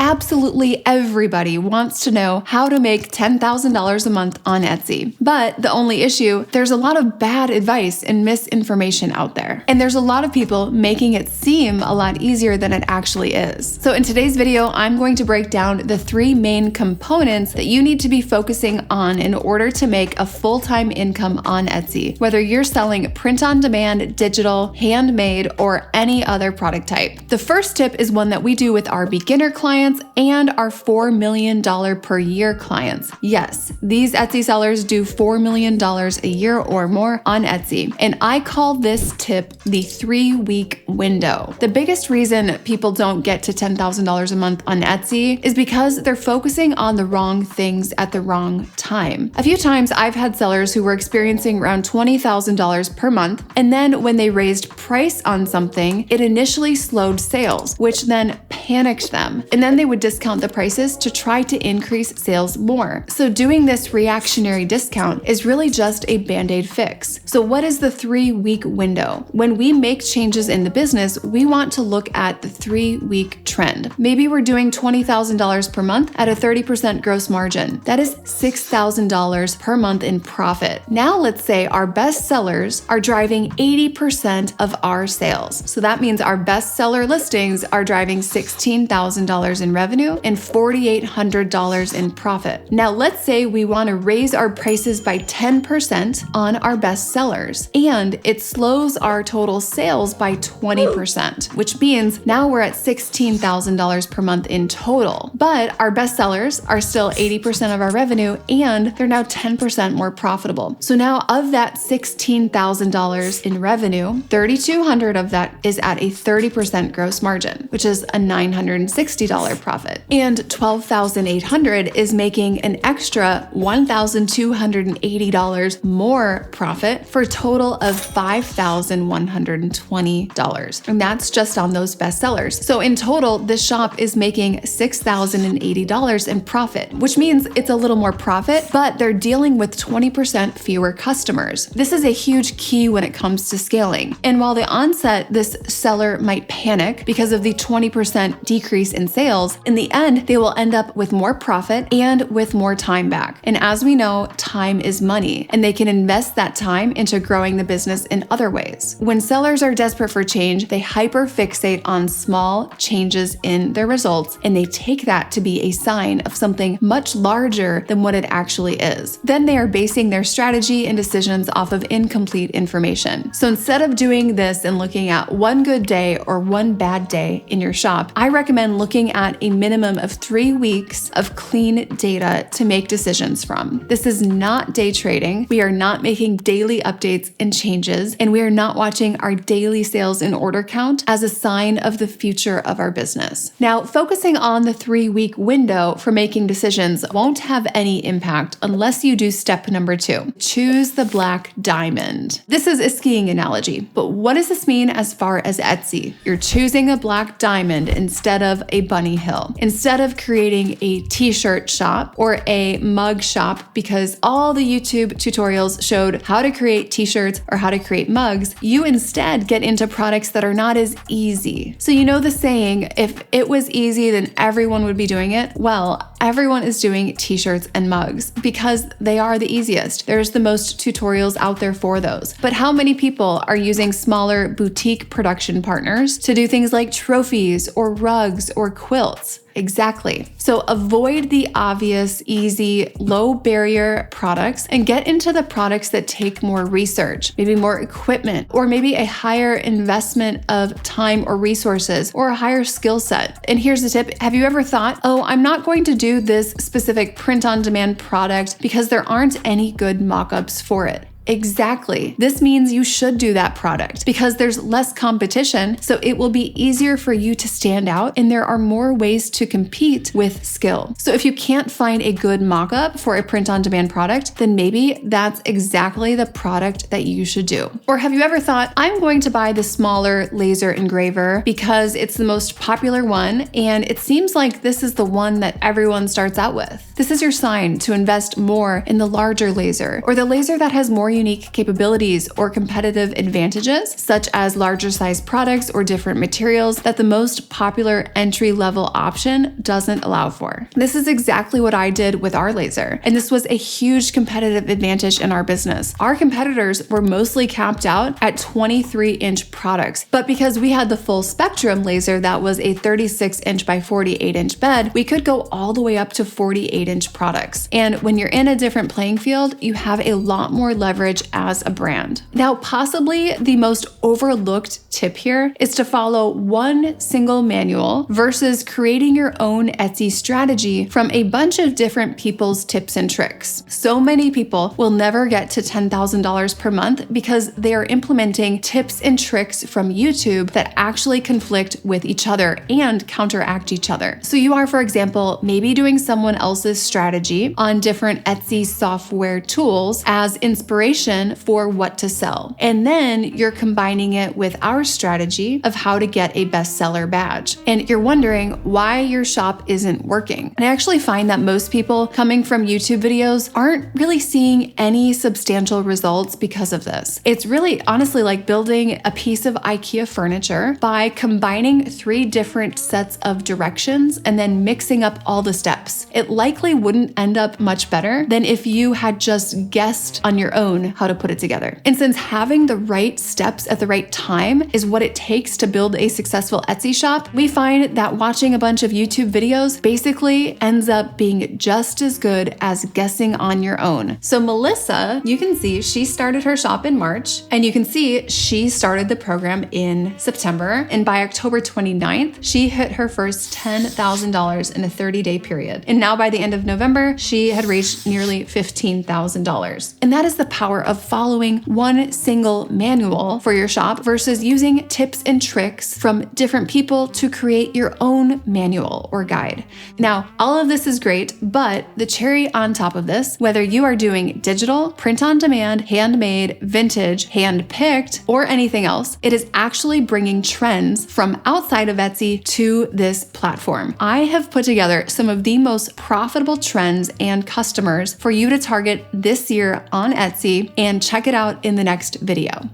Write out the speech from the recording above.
Absolutely everybody wants to know how to make $10,000 a month on Etsy. But the only issue, there's a lot of bad advice and misinformation out there. And there's a lot of people making it seem a lot easier than it actually is. So in today's video, I'm going to break down the 3 main components that you need to be focusing on in order to make a full-time income on Etsy, whether you're selling print-on-demand, digital, handmade, or any other product type. The first tip is one that we do with our beginner clients and our $4 million per year clients. Yes, these Etsy sellers do $4 million a year or more on Etsy. And I call this tip the 3-week window. The biggest reason people don't get to $10,000 a month on Etsy is because they're focusing on the wrong things at the wrong time. A few times I've had sellers who were experiencing around $20,000 per month, and then when they raised price on something, it initially slowed sales, which then panicked them. And then they would discount the prices to try to increase sales more. So doing this reactionary discount is really just a band-aid fix. So what is the 3-week window? When we make changes in the business, we want to look at the 3-week trend. Maybe we're doing $20,000 per month at a 30% gross margin. That is $6,000 per month in profit. Now let's say our best sellers are driving 80% of our sales. So that means our best seller listings are driving $16,000 in revenue and $4,800 in profit. Now let's say we want to raise our prices by 10% on our best sellers, and it slows our total sales by 20%, which means now we're at $16,000 per month in total. But our best sellers are still 80% of our revenue, and they're now 10% more profitable. So now of that $16,000 in revenue, $3,200 of that is at a 30% gross margin, which is a $960 profit. And $12,800 is making an extra $1,280 more profit for a total of $5,120. And that's just on those best sellers. So in total, this shop is making $6,080 in profit, which means it's a little more profit, but they're dealing with 20% fewer customers. This is a huge key when it comes to scaling. And while the onset, this seller might panic because of the 20% decrease in sales, in the end, they will end up with more profit and with more time back. And as we know, time is money, and they can invest that time into growing the business in other ways. When sellers are desperate for change, they hyper-fixate on small changes in their results, and they take that to be a sign of something much larger than what it actually is. Then they are basing their strategy and decisions off of incomplete information. So instead of doing this and looking at one good day or one bad day in your shop, I recommend looking at a minimum of 3 weeks of clean data to make decisions from. This is not day trading. We are not making daily updates and changes, and we are not watching our daily sales and order count as a sign of the future of our business. Now, focusing on the 3-week window for making decisions won't have any impact unless you do step number 2. Choose the black diamond. This is a skiing analogy, but what does this mean as far as Etsy? You're choosing a black diamond instead of a bunny hill. Instead of creating a t-shirt shop or a mug shop because all the YouTube tutorials showed how to create t-shirts or how to create mugs, you instead get into products that are not as easy. So you know the saying, if it was easy, then everyone would be doing it. Well, everyone is doing t-shirts and mugs because they are the easiest. There's the most tutorials out there for those. But how many people are using smaller boutique production partners to do things like trophies or rugs or quilts? Exactly. So avoid the obvious, easy, low barrier products and get into the products that take more research, maybe more equipment, or maybe a higher investment of time or resources or a higher skill set. And here's the tip. Have you ever thought, oh, I'm not going to do this specific print-on-demand product because there aren't any good mock-ups for it? Exactly. This means you should do that product because there's less competition, so it will be easier for you to stand out and there are more ways to compete with skill. So if you can't find a good mock-up for a print-on-demand product, then maybe that's exactly the product that you should do. Or have you ever thought, I'm going to buy the smaller laser engraver because it's the most popular one and it seems like this is the one that everyone starts out with. This is your sign to invest more in the larger laser or the laser that has more unique capabilities or competitive advantages, such as larger size products or different materials that the most popular entry-level option doesn't allow for. This is exactly what I did with our laser, and this was a huge competitive advantage in our business. Our competitors were mostly capped out at 23-inch products, but because we had the full spectrum laser that was a 36-inch by 48-inch bed, we could go all the way up to 48-inch products. And when you're in a different playing field, you have a lot more leverage as a brand. Now, possibly the most overlooked tip here is to follow one single manual versus creating your own Etsy strategy from a bunch of different people's tips and tricks. So many people will never get to $10,000 per month because they are implementing tips and tricks from YouTube that actually conflict with each other and counteract each other. So you are, for example, maybe doing someone else's strategy on different Etsy software tools as inspiration for what to sell. And then you're combining it with our strategy of how to get a bestseller badge. And you're wondering why your shop isn't working. And I actually find that most people coming from YouTube videos aren't really seeing any substantial results because of this. It's really honestly like building a piece of IKEA furniture by combining 3 different sets of directions and then mixing up all the steps. It likely wouldn't end up much better than if you had just guessed on your own how to put it together. And since having the right steps at the right time is what it takes to build a successful Etsy shop, we find that watching a bunch of YouTube videos basically ends up being just as good as guessing on your own. So Melissa, you can see she started her shop in March, and you can see she started the program in September, and by October 29th, she hit her first $10,000 in a 30-day period. And now by the end of November, she had reached nearly $15,000. And that is the power of following one single manual for your shop versus using tips and tricks from different people to create your own manual or guide. Now, all of this is great, but the cherry on top of this, whether you are doing digital, print on demand, handmade, vintage, hand-picked, or anything else, it is actually bringing trends from outside of Etsy to this platform. I have put together some of the most profitable trends and customers for you to target this year on Etsy, and check it out in the next video.